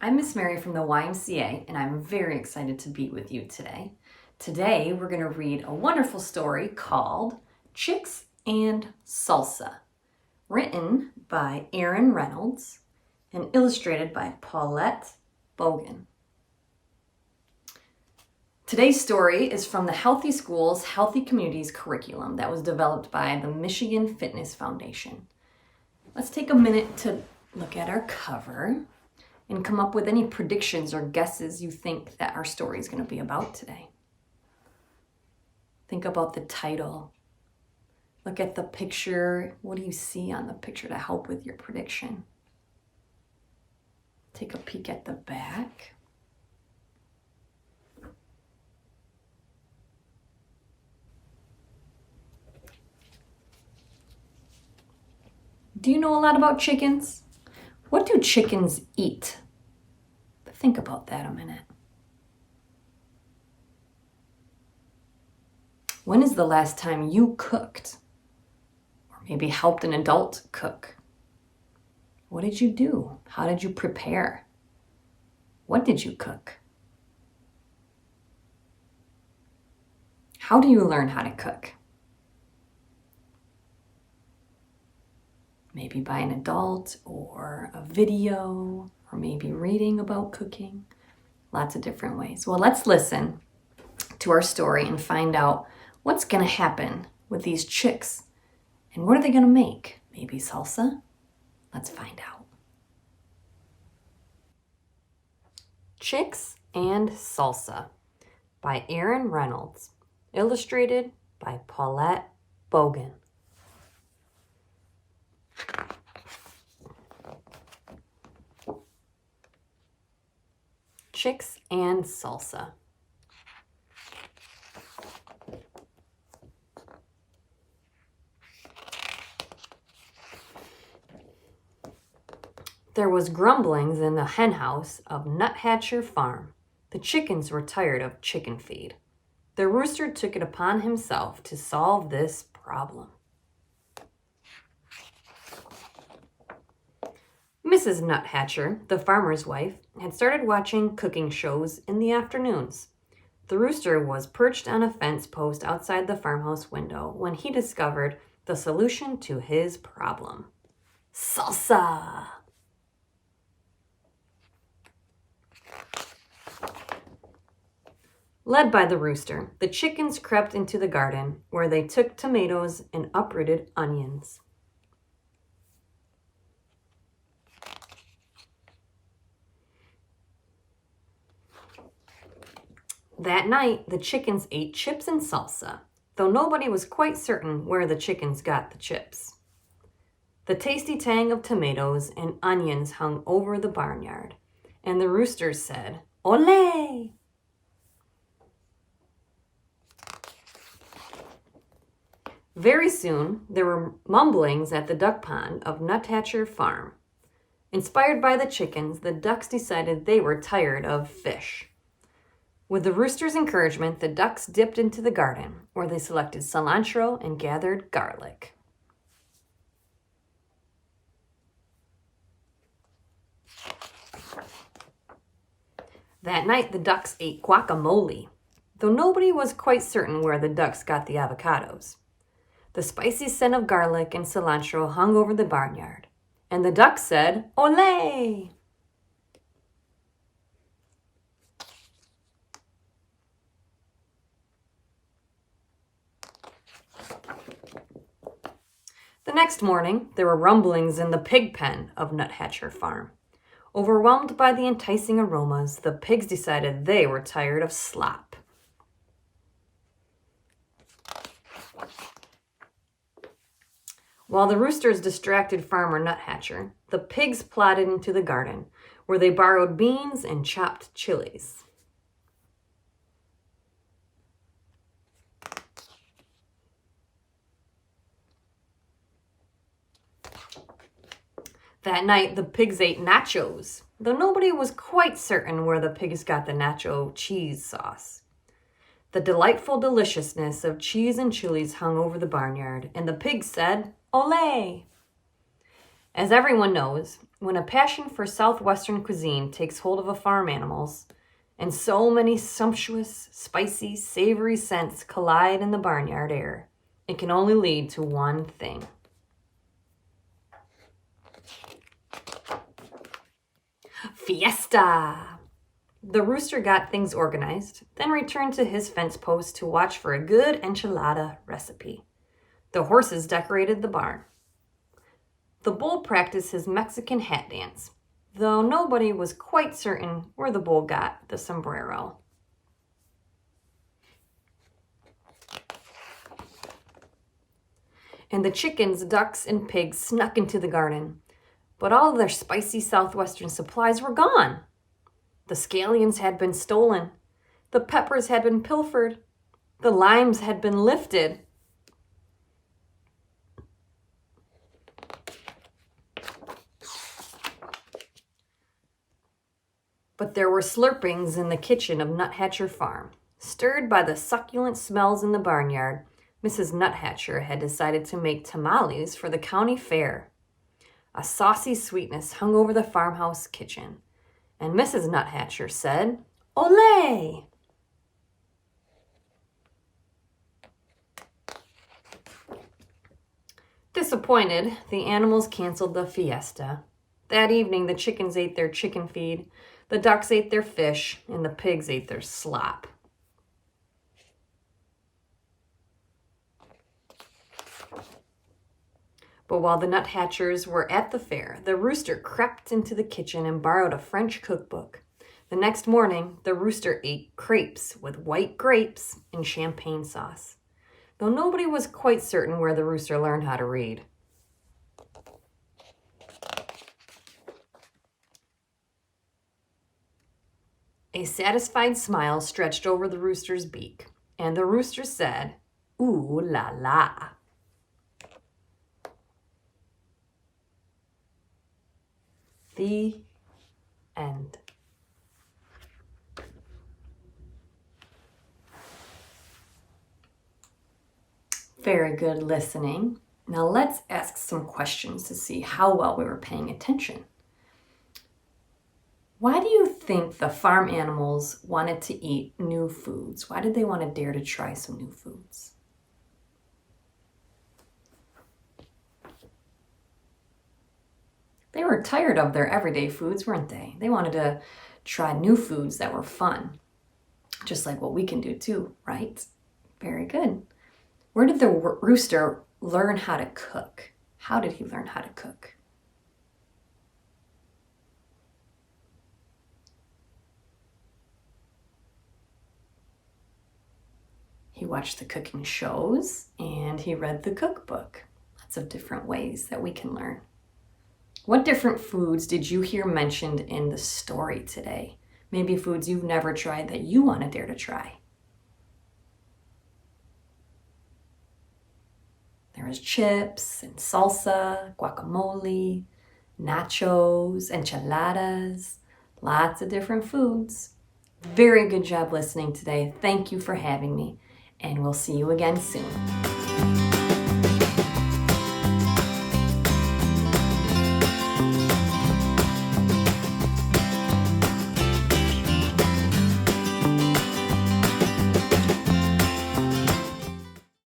I'm Miss Mary from the YMCA, and I'm very excited to be with you today. Today, we're going to read a wonderful story called Chicks and Salsa, written by Aaron Reynolds and illustrated by Paulette Bogan. Today's story is from the Healthy Schools, Healthy Communities curriculum that was developed by the Michigan Fitness Foundation. Let's take a minute to look at our cover and come up with any predictions or guesses you think that our story is going to be about today. Think about the title. Look at the picture. What do you see on the picture to help with your prediction? Take a peek at the back. Do you know a lot about chickens? What do chickens eat? Think about that a minute. When is the last time you cooked? Or maybe helped an adult cook? What did you do? How did you prepare? What did you cook? How do you learn how to cook? Maybe by an adult or a video or maybe reading about cooking. Lots of different ways. Well, let's listen to our story and find out what's going to happen with these chicks and what are they going to make? Maybe salsa? Let's find out. Chicks and Salsa by Aaron Reynolds, illustrated by Paulette Bogan. Chicks and Salsa. There was grumblings in the henhouse of Nuthatcher Farm. The chickens were tired of chicken feed. The rooster took it upon himself to solve this problem. Mrs. Nuthatcher, the farmer's wife, had started watching cooking shows in the afternoons. The rooster was perched on a fence post outside the farmhouse window when he discovered the solution to his problem. Salsa! Led by the rooster, the chickens crept into the garden where they took tomatoes and uprooted onions. That night, the chickens ate chips and salsa, though nobody was quite certain where the chickens got the chips. The tasty tang of tomatoes and onions hung over the barnyard, and the roosters said, "Olé!" Very soon, there were mumblings at the duck pond of Nuthatcher Farm. Inspired by the chickens, the ducks decided they were tired of fish. With the rooster's encouragement, the ducks dipped into the garden, where they selected cilantro and gathered garlic. That night, the ducks ate guacamole, though nobody was quite certain where the ducks got the avocados. The spicy scent of garlic and cilantro hung over the barnyard, and the ducks said, "Olé!" The next morning, there were rumblings in the pig pen of Nuthatcher Farm. Overwhelmed by the enticing aromas, the pigs decided they were tired of slop. While the roosters distracted Farmer Nuthatcher, the pigs plodded into the garden, where they borrowed beans and chopped chilies. That night, the pigs ate nachos, though nobody was quite certain where the pigs got the nacho cheese sauce. The delightful deliciousness of cheese and chilies hung over the barnyard, and the pigs said, "Olé!" As everyone knows, when a passion for Southwestern cuisine takes hold of a farm animals, and so many sumptuous, spicy, savory scents collide in the barnyard air, it can only lead to one thing. Fiesta! The rooster got things organized, then returned to his fence post to watch for a good enchilada recipe. The horses decorated the barn. The bull practiced his Mexican hat dance, though nobody was quite certain where the bull got the sombrero. And the chickens, ducks, and pigs snuck into the garden, but all of their spicy Southwestern supplies were gone. The scallions had been stolen. The peppers had been pilfered. The limes had been lifted. But there were slurpings in the kitchen of Nuthatcher Farm. Stirred by the succulent smells in the barnyard, Mrs. Nuthatcher had decided to make tamales for the county fair. A saucy sweetness hung over the farmhouse kitchen, and Mrs. Nuthatcher said, "Olé!" Disappointed, the animals canceled the fiesta. That evening, the chickens ate their chicken feed, the ducks ate their fish, and the pigs ate their slop. But while the Nuthatchers were at the fair, the rooster crept into the kitchen and borrowed a French cookbook. The next morning, the rooster ate crepes with white grapes and champagne sauce, though nobody was quite certain where the rooster learned how to read. A satisfied smile stretched over the rooster's beak, and the rooster said, "Ooh la la." The end. Very good listening. Now let's ask some questions to see how well we were paying attention. Why do you think the farm animals wanted to eat new foods? Why did they want to dare to try some new foods? They were tired of their everyday foods, weren't they? They wanted to try new foods that were fun, just like what we can do too, right? Very good. Where did the rooster learn how to cook? How did he learn how to cook? He watched the cooking shows and he read the cookbook. Lots of different ways that we can learn. What different foods did you hear mentioned in the story today? Maybe foods you've never tried that you want to dare to try. There was chips and salsa, guacamole, nachos, enchiladas, lots of different foods. Very good job listening today. Thank you for having me, and we'll see you again soon.